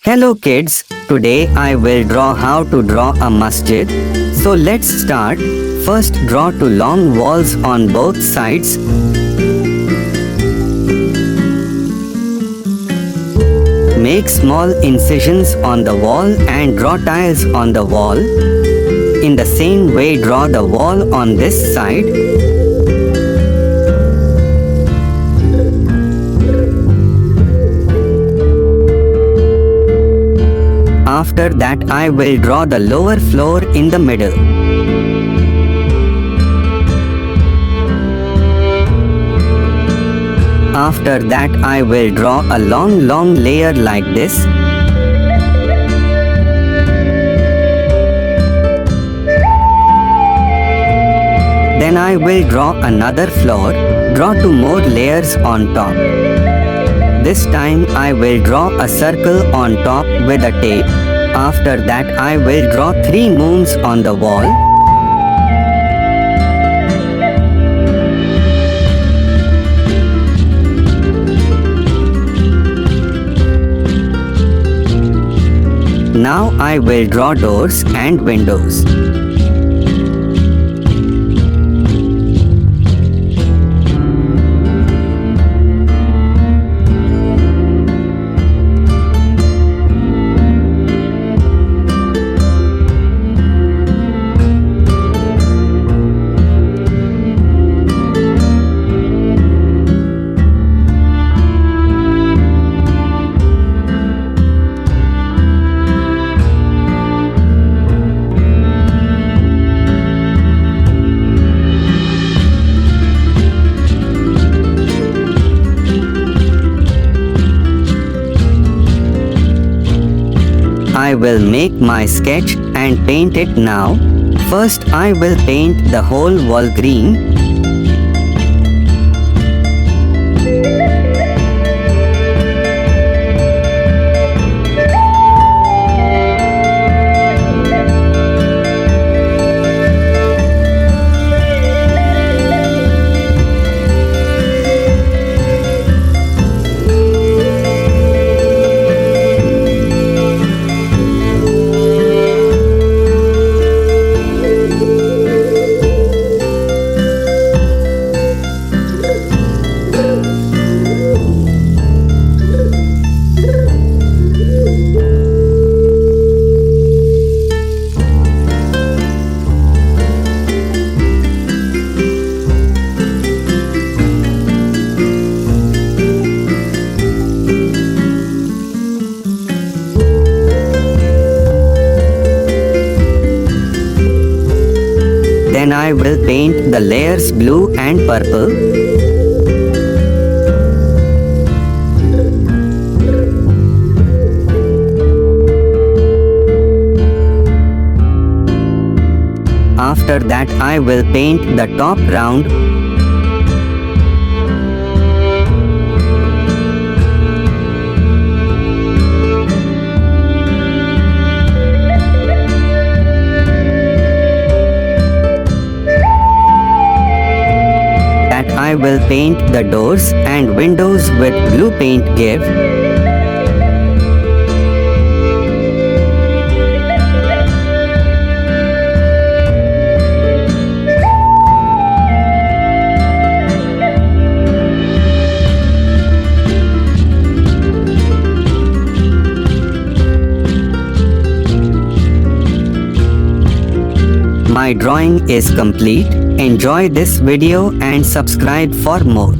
Hello kids, today I will draw how to draw a masjid. So let's start. First draw two long walls on both sides. Make small incisions on the wall and draw tiles on the wall. In the same way, draw the wall on this side. After that, I will draw the lower floor in the middle. After that, I will draw a long layer like this. Then I will draw another floor. Draw two more layers on top. This time I will draw a circle on top with a tape. After that, I will draw three moons on the wall. Now I will draw doors and windows. I will make my sketch and paint it now. First, I will paint the whole wall green. Then I will paint the layers blue and purple. After that, I will paint the top round. I will paint the doors and windows with blue paint. Give My drawing is complete. Enjoy this video and subscribe for more.